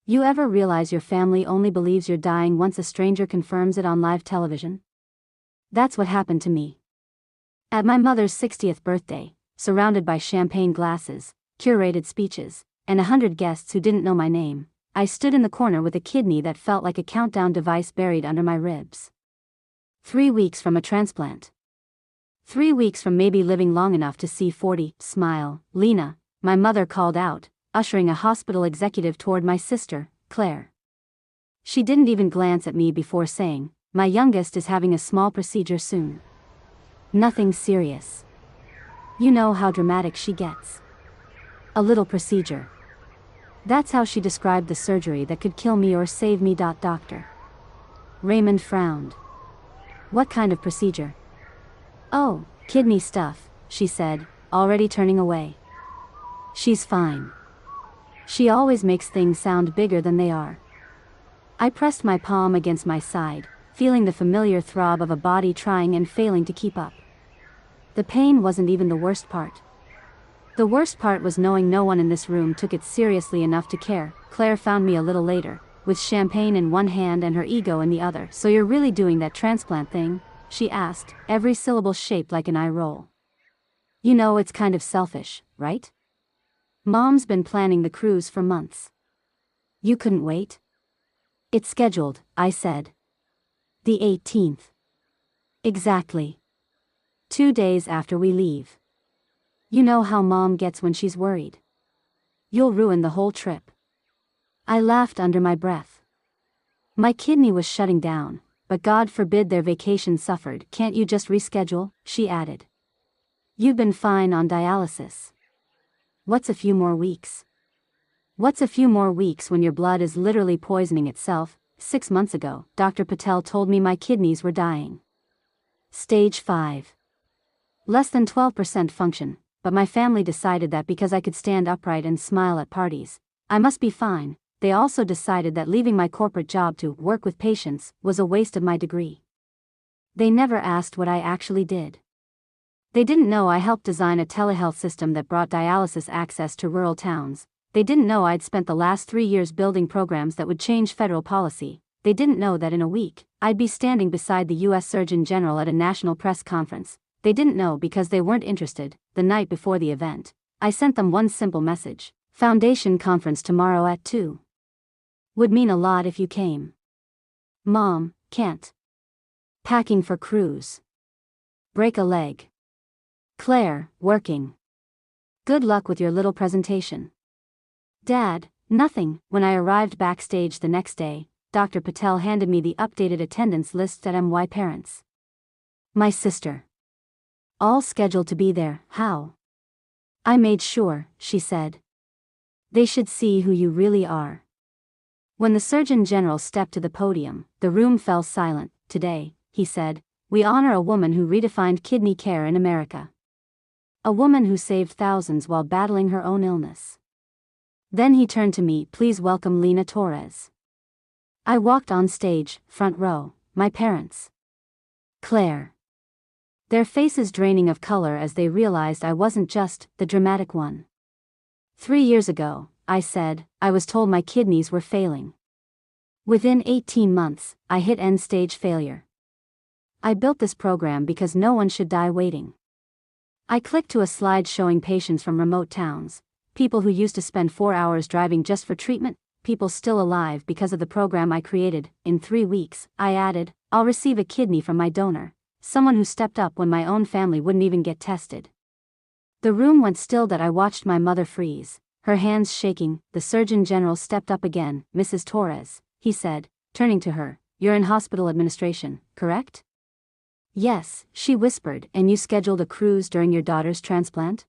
You ever realize your family only believes you're dying once a stranger confirms it on live television? That's what happened to me. At my mother's 60th birthday, surrounded by champagne glasses, curated speeches, and 100 guests who didn't know my name, I stood in the corner with a kidney that felt like a countdown device buried under my ribs. 3 weeks from a transplant. 3 weeks from maybe living long enough to see 40, smile, Lena, my mother called out, ushering a hospital executive toward my sister, Claire. She didn't even glance at me before saying, "My youngest is having a small procedure soon. Nothing serious. You know how dramatic she gets. A little procedure." That's how she described the surgery that could kill me or save me. Doctor Raymond frowned. "What kind of procedure?" "Oh, kidney stuff," she said, already turning away. "She's fine. She always makes things sound bigger than they are." I pressed my palm against my side, feeling the familiar throb of a body trying and failing to keep up. The pain wasn't even the worst part. The worst part was knowing no one in this room took it seriously enough to care. Claire found me a little later, with champagne in one hand and her ego in the other. "So you're really doing that transplant thing?" she asked, every syllable shaped like an eye roll. "You know it's kind of selfish, right? Mom's been planning the cruise for months. You couldn't wait?" "It's scheduled," I said. "The 18th. Exactly. 2 days after we leave. You know how Mom gets when she's worried. You'll ruin the whole trip." I laughed under my breath. My kidney was shutting down, but God forbid their vacation suffered. "Can't you just reschedule?" she added. "You've been fine on dialysis. What's a few more weeks?" "What's a few more weeks when your blood is literally poisoning itself?" 6 months ago, Dr. Patel told me my kidneys were dying. Stage 5. Less than 12% function, but my family decided that because I could stand upright and smile at parties, I must be fine. They also decided that leaving my corporate job to work with patients was a waste of my degree. They never asked what I actually did. They didn't know I helped design a telehealth system that brought dialysis access to rural towns. They didn't know I'd spent the last 3 years building programs that would change federal policy. They didn't know that in a week, I'd be standing beside the U.S. Surgeon General at a national press conference. They didn't know because they weren't interested. The night before the event, I sent them one simple message: "Foundation conference tomorrow at 2. Would mean a lot if you came. Mom, can't. Packing for cruise. Break a leg. Claire, working. Good luck with your little presentation. Dad, nothing." When I arrived backstage the next day, Dr. Patel handed me the updated attendance list at MY Parents. "My sister. All scheduled to be there." "How?" "I made sure," she said. "They should see who you really are." When the Surgeon General stepped to the podium, the room fell silent. "Today," he said, "we honor a woman who redefined kidney care in America. A woman who saved thousands while battling her own illness." Then he turned to me. "Please welcome Lena Torres." I walked on stage, front row, my parents. Claire. Their faces draining of color as they realized I wasn't just the dramatic one. 3 years ago, I said, I was told my kidneys were failing. Within 18 months, I hit end-stage failure. I built this program because no one should die waiting. I clicked to a slide showing patients from remote towns, people who used to spend 4 hours driving just for treatment, people still alive because of the program I created. In 3 weeks, I added, I'll receive a kidney from my donor, someone who stepped up when my own family wouldn't even get tested. The room went still. That I watched my mother freeze, her hands shaking. The Surgeon General stepped up again. "Mrs. Torres," he said, turning to her, "you're in hospital administration, correct?" "Yes," she whispered. "And you scheduled a cruise during your daughter's transplant?"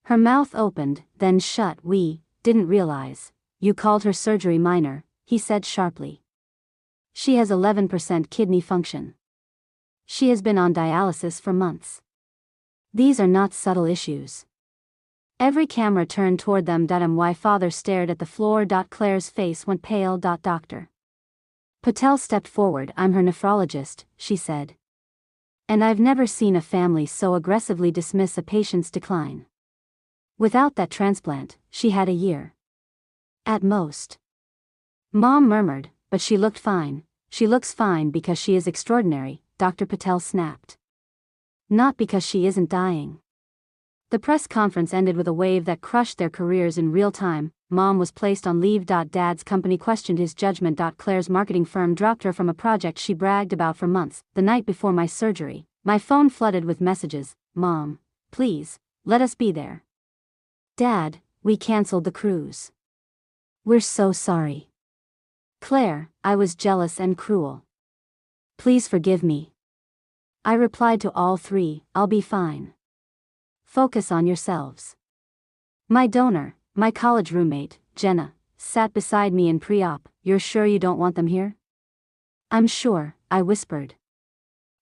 Her mouth opened, then shut. "We didn't realize. You called her surgery minor," he said sharply. "She has 11% kidney function. She has been on dialysis for months. These are not subtle issues." Every camera turned toward them. My father stared at the floor. Claire's face went pale. Dr. Patel stepped forward. "I'm her nephrologist," she said. "And I've never seen a family so aggressively dismiss a patient's decline. Without that transplant, she had a year. At most. Mom murmured, but she looked fine. She looks fine because she is extraordinary, Dr. Patel snapped. Not because she isn't dying. The press conference ended with a wave that crushed their careers in real time. Mom was placed on leave. Dad's company questioned his judgment. Claire's marketing firm dropped her from a project she bragged about for months. The night before my surgery, my phone flooded with messages. Mom, please, let us be there. Dad, we canceled the cruise. We're so sorry. Claire, I was jealous and cruel. Please forgive me. I replied to all three, I'll be fine. Focus on yourselves. My donor, my college roommate, Jenna, sat beside me in pre-op. You're sure you don't want them here? I'm sure, I whispered.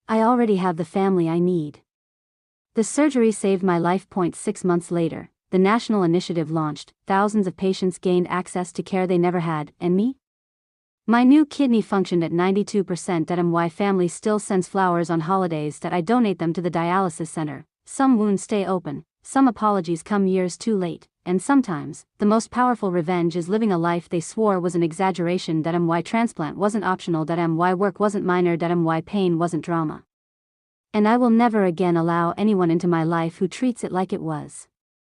I already have the family I need. The surgery saved my life. 6 months later, the national initiative launched. Thousands of patients gained access to care they never had, and me? My new kidney functioned at 92%. My family still sends flowers on holidays that I donate them to the dialysis center. Some wounds stay open, some apologies come years too late, and sometimes, the most powerful revenge is living a life they swore was an exaggeration. My transplant wasn't optional. My work wasn't minor. My pain wasn't drama. And I will never again allow anyone into my life who treats it like it was.